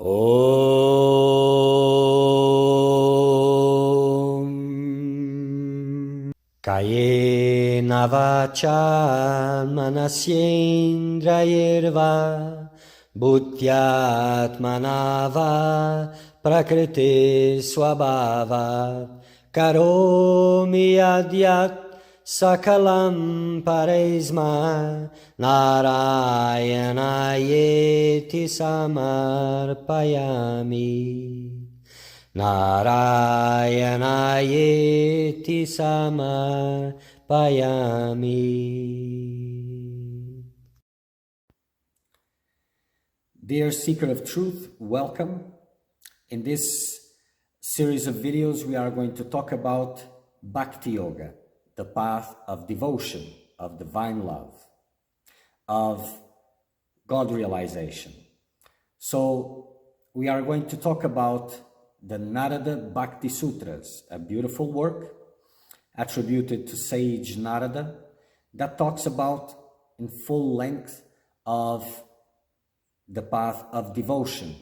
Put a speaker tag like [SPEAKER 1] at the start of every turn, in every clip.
[SPEAKER 1] Om Kayena vacha manasyendrayirva Bhutyatmanava prakriti swabhava Karomi adyat sakalam paresma Narayanayeeti samarpayami Narayanayeeti samarpayami.
[SPEAKER 2] Dear Seeker of Truth, welcome. In this series of videos, we are going to talk about Bhakti Yoga, the path of devotion, of divine love, of God realization. So we are going to talk about the Narada Bhakti Sutras, a beautiful work attributed to sage Narada that talks about in full length of the path of devotion.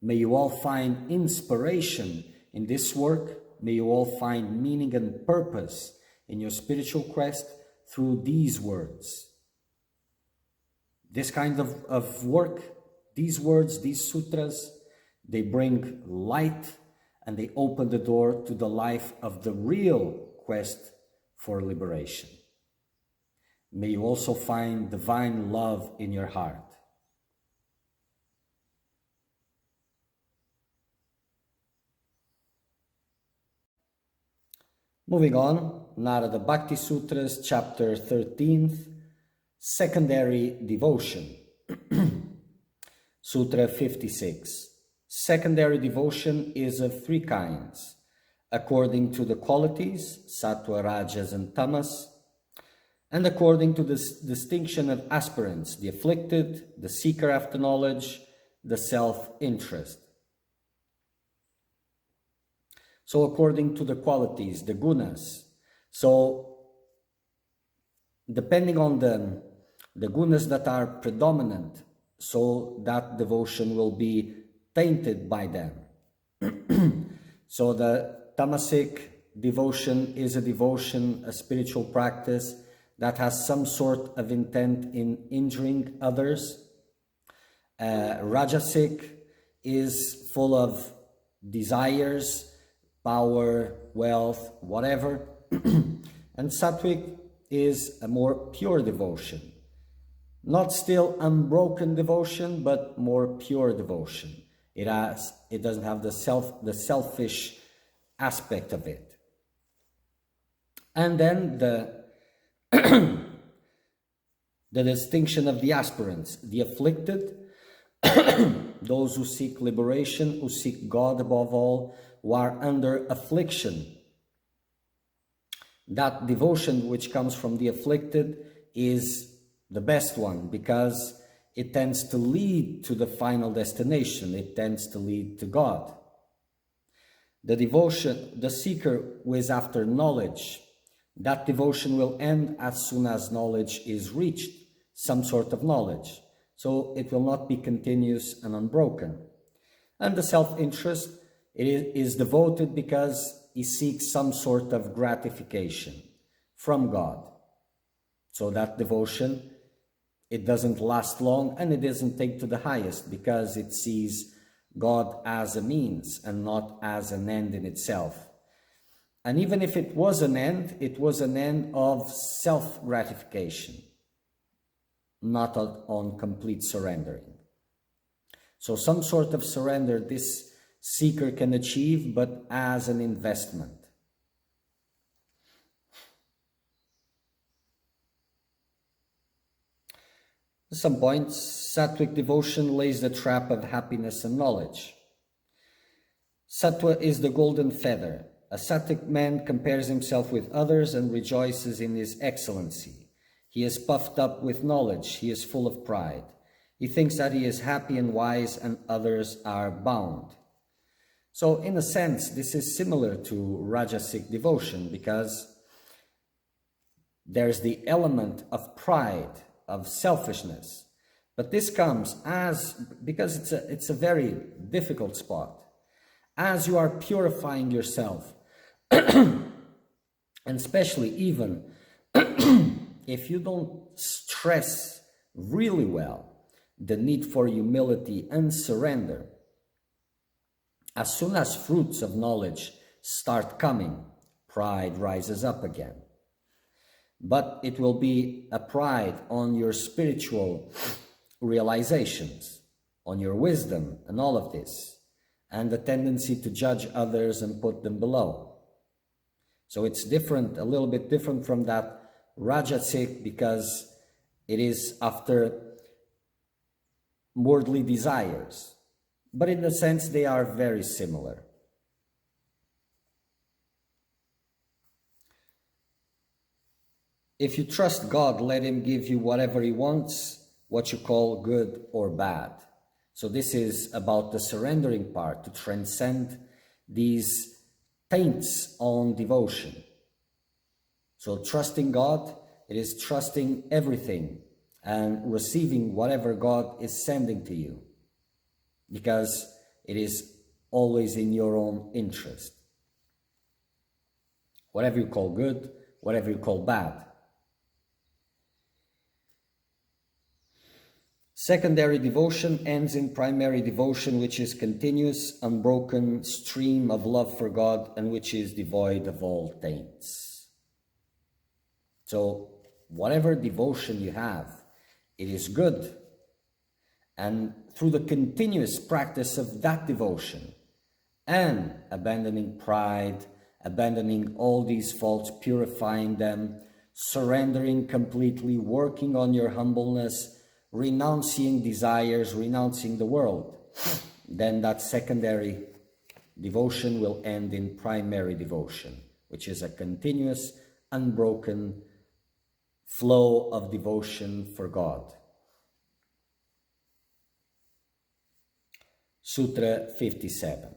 [SPEAKER 2] May you all find inspiration in this work. May you all find meaning and purpose in your spiritual quest through these words. This kind of work, these words, these sutras, they bring light and they open the door to the life of the real quest for liberation. May you also find divine love in your heart. Moving on, Narada Bhakti Sutras, chapter 13th, Secondary Devotion. Sutra 56. Secondary devotion is of three kinds, according to the qualities, sattva, rajas, and tamas, and according to the distinction of aspirants, the afflicted, the seeker after knowledge, the self-interest. So according to the qualities, the gunas. So depending on the gunas that are predominant, so that devotion will be tainted by them. So the tamasic devotion is a devotion, a spiritual practice that has some sort of intent in injuring others. Rajasic is full of desires, power, wealth, whatever. And sattvic is a more pure devotion. Not still unbroken devotion, but more pure devotion. It doesn't have the selfish aspect of it. And then the distinction of the aspirants, the afflicted, those who seek liberation, who seek God above all, who are under affliction. That devotion which comes from the afflicted is the best one because it tends to lead to the final destination. It tends to lead to God. The devotion, the seeker who is after knowledge, that devotion will end as soon as knowledge is reached, some sort of knowledge. So it will not be continuous and unbroken. And the self-interest, it is devoted because he seeks some sort of gratification from God. So that devotion, it doesn't last long and it doesn't take to the highest because it sees God as a means and not as an end in itself. And even if it was an end, it was an end of self-gratification, not on complete surrendering. So some sort of surrender this seeker can achieve, but as an investment. At some point, sattvic devotion lays the trap of happiness and knowledge. Sattva is the golden feather. A sattvic man compares himself with others and rejoices in his excellency. He is puffed up with knowledge. He is full of pride. He thinks that he is happy and wise and others are bound. So in a sense, this is similar to Rajasic devotion because there's the element of pride, of selfishness, But this comes because it's a very difficult spot. As you are purifying yourself, and especially even if you don't stress really well the need for humility and surrender, as soon as fruits of knowledge start coming, pride rises up again. But it will be a pride on your spiritual realizations, on your wisdom and all of this, and the tendency to judge others and put them below. So it's different, a little bit different from that Rajasic, because it is after worldly desires. But in a sense, they are very similar. If you trust God, let Him give you whatever He wants, what you call good or bad. So this is about the surrendering part, to transcend these taints on devotion. So trusting God, it is trusting everything and receiving whatever God is sending to you, because it is always in your own interest. Whatever you call good, whatever you call bad. Secondary devotion ends in primary devotion, which is continuous, unbroken stream of love for God and which is devoid of all taints. So whatever devotion you have, it is good. And through the continuous practice of that devotion and abandoning pride, abandoning all these faults, purifying them, surrendering completely, working on your humbleness, renouncing desires, renouncing the world, then that secondary devotion will end in primary devotion, which is a continuous, unbroken flow of devotion for God. Sutra 57.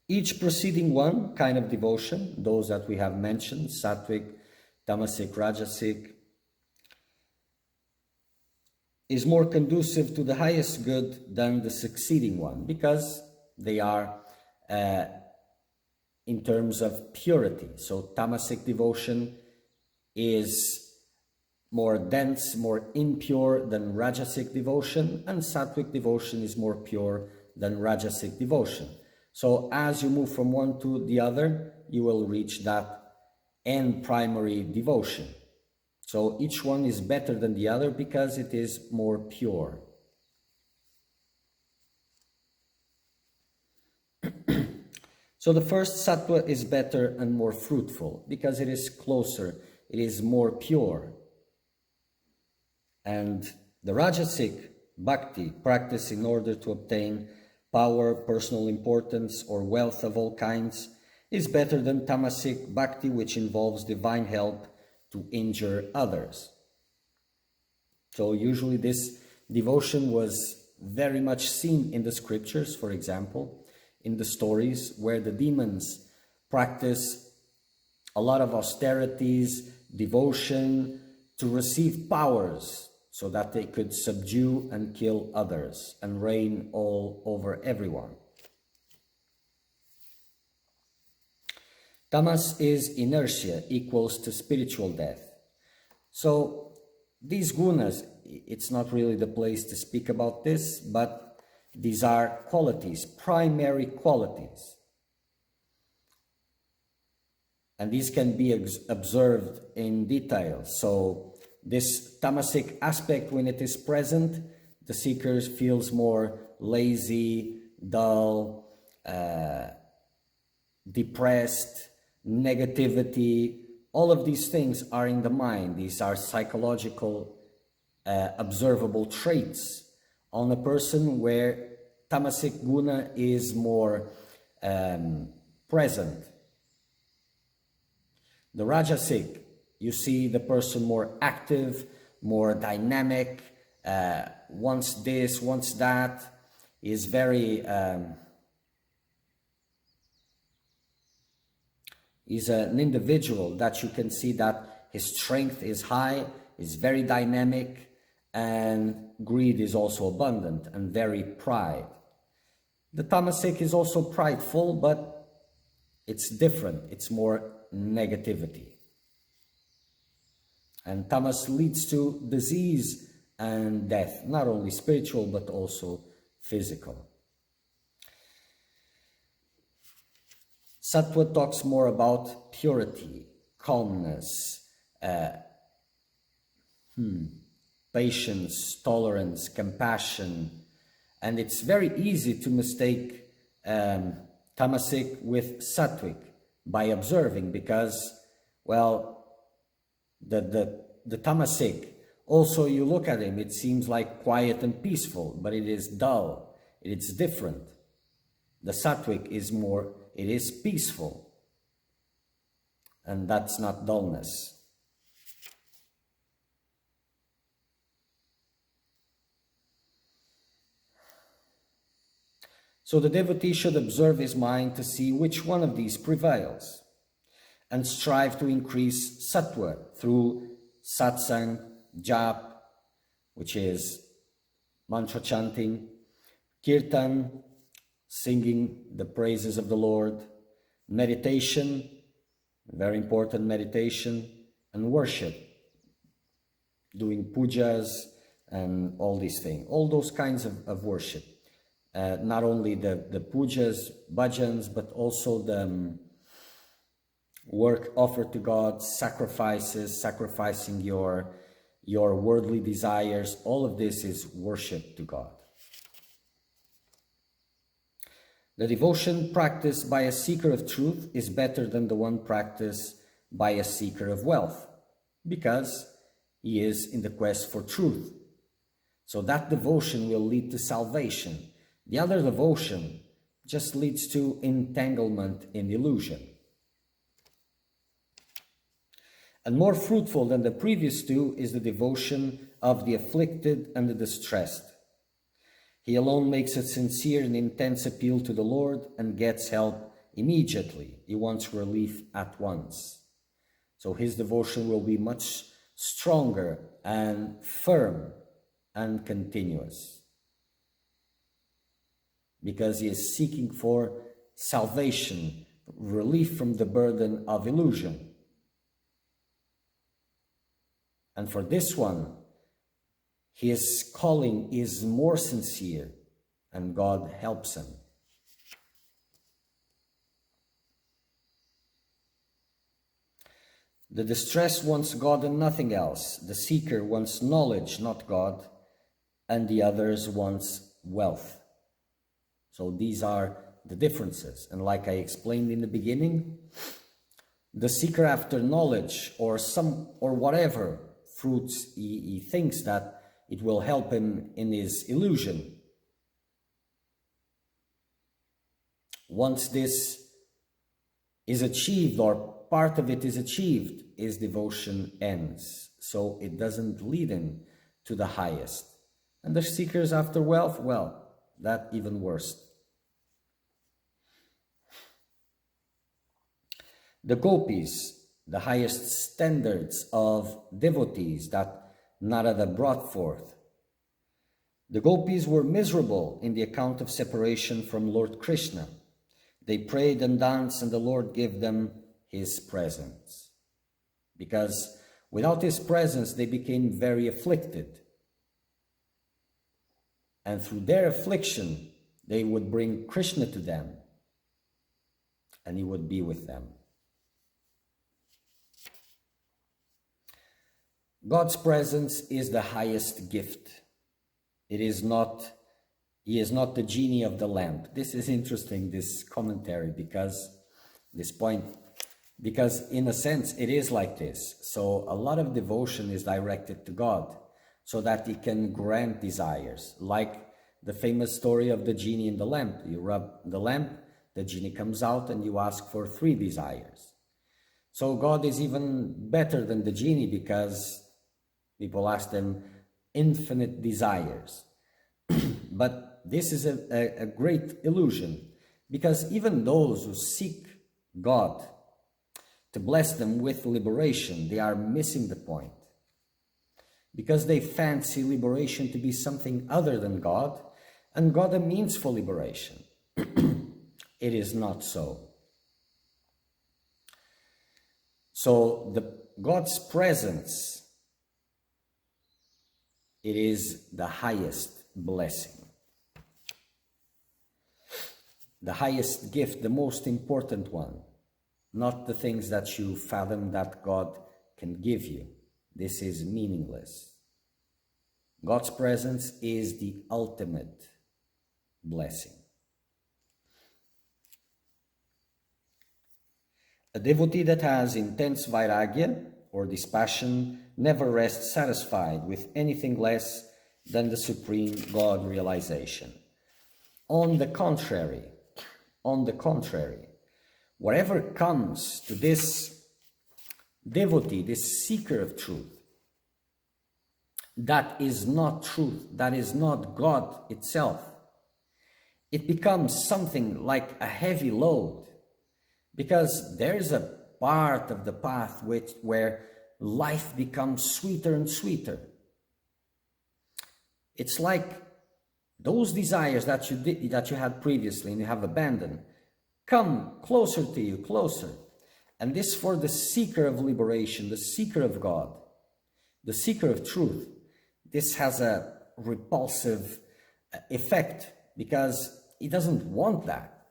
[SPEAKER 2] Each preceding one kind of devotion, those that we have mentioned, Sattvic, Tamasic, Rajasic, is more conducive to the highest good than the succeeding one, because they are in terms of purity. So Tamasic devotion is more dense, more impure than Rajasic devotion, and Sattvic devotion is more pure than Rajasic devotion. So as you move from one to the other, you will reach that end primary devotion. So each one is better than the other because it is more pure. So the first sattva is better and more fruitful because it is closer, it is more pure. And the Rajasic bhakti, practice in order to obtain power, personal importance, or wealth of all kinds, is better than Tamasic bhakti, which involves divine help to injure others. So usually this devotion was very much seen in the scriptures, for example, in the stories where the demons practice a lot of austerities, devotion to receive powers so that they could subdue and kill others and reign all over everyone. Tamas is inertia, equals to spiritual death. So these gunas, it's not really the place to speak about this, but these are qualities, primary qualities. And these can be observed in detail. So this tamasic aspect, when it is present, the seeker feels more lazy, dull, depressed, negativity. All of these things are in the mind. These are psychological observable traits on a person where tamasic guna is more present. The Rajasic, you see the person more active, more dynamic, wants this, wants that, is very, is an individual that you can see that his strength is high, is very dynamic, and greed is also abundant and very pride. The tamasic is also prideful, but it's different. It's more negativity. And tamas leads to disease and death, not only spiritual, but also physical. Sattva talks more about purity, calmness, patience, tolerance, compassion. And it's very easy to mistake tamasic with sattvic by observing, because, well, the tamasic, also you look at him, it seems like quiet and peaceful, but it is dull, it's different. The sattvic is more, it is peaceful, and that's not dullness. So the devotee should observe his mind to see which one of these prevails, and strive to increase sattva through satsang, jap, which is mantra chanting, kirtan, singing the praises of the Lord, meditation, very important meditation, and worship, doing pujas and all these things, all those kinds of worship. Not only the pujas, bhajans, but also the work offered to God, sacrifices, sacrificing your worldly desires. All of this is worship to God. The devotion practiced by a seeker of truth is better than the one practiced by a seeker of wealth, because he is in the quest for truth. So that devotion will lead to salvation. The other devotion just leads to entanglement in illusion. And more fruitful than the previous two is the devotion of the afflicted and the distressed. He alone makes a sincere and intense appeal to the Lord and gets help immediately. He wants relief at once. So his devotion will be much stronger and firm and continuous, because he is seeking for salvation, relief from the burden of illusion. And for this one, his calling is more sincere, and God helps him. The distressed wants God and nothing else. The seeker wants knowledge, not God, and the others wants wealth. So these are the differences. And like I explained in the beginning, the seeker after knowledge or whatever fruits he thinks that it will help him in his illusion. Once this is achieved, or part of it is achieved, his devotion ends. So it doesn't lead him to the highest. And the seekers after wealth, well, that even worse. The gopis, the highest standards of devotees that Narada brought forth. The gopis were miserable in the account of separation from Lord Krishna. They prayed and danced, and the Lord gave them his presence. Because without his presence, they became very afflicted. And through their affliction, they would bring Krishna to them, and he would be with them. God's presence is the highest gift. He is not the genie of the lamp. This is interesting, this commentary, because in a sense it is like this. So a lot of devotion is directed to God so that he can grant desires. Like the famous story of the genie in the lamp. You rub the lamp, the genie comes out, and you ask for 3 desires. So God is even better than the genie, because people ask them infinite desires. But this is a great illusion, because even those who seek God to bless them with liberation, they are missing the point. because they fancy liberation to be something other than God, and God a means for liberation. It is not so. So God's presence, it is the highest blessing, the highest gift, the most important one, not the things that you fathom that God can give you. This is meaningless. God's presence is the ultimate blessing. A devotee that has intense vairagya or dispassion never rests satisfied with anything less than the supreme God realization. On the contrary, whatever comes to this devotee, this seeker of truth, that is not truth, that is not God itself, it becomes something like a heavy load, because there is a part of the path where life becomes sweeter and sweeter. It's like those desires that you had previously and you have abandoned come closer to you, closer. And this, for the seeker of liberation, the seeker of God, the seeker of truth, this has a repulsive effect, because he doesn't want that.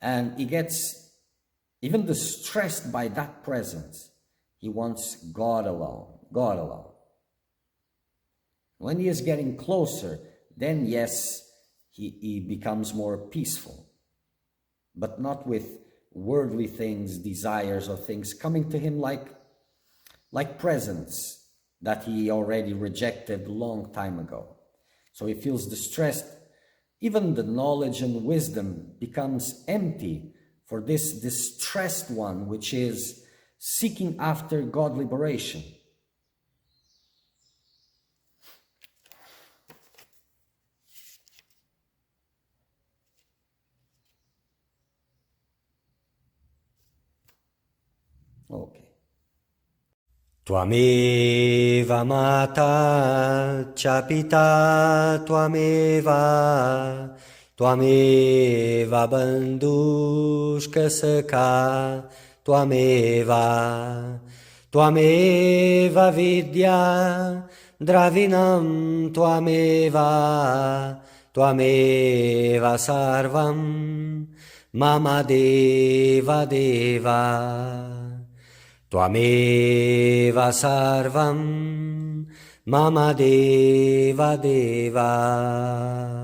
[SPEAKER 2] And he gets even distressed by that presence. He wants God alone, God alone. When he is getting closer, then yes, he becomes more peaceful, but not with worldly things, desires, or things coming to him like presents that he already rejected long time ago. So he feels distressed. Even the knowledge and wisdom becomes empty for this distressed one, which is seeking after God liberation. Okay.
[SPEAKER 1] Tvameva mata cha pita tvameva, tvameva bandhushka sakha tvameva, tvameva vidya dravinam tvameva, tvameva sarvam mama deva deva. Tvameva sarvam mama deva deva.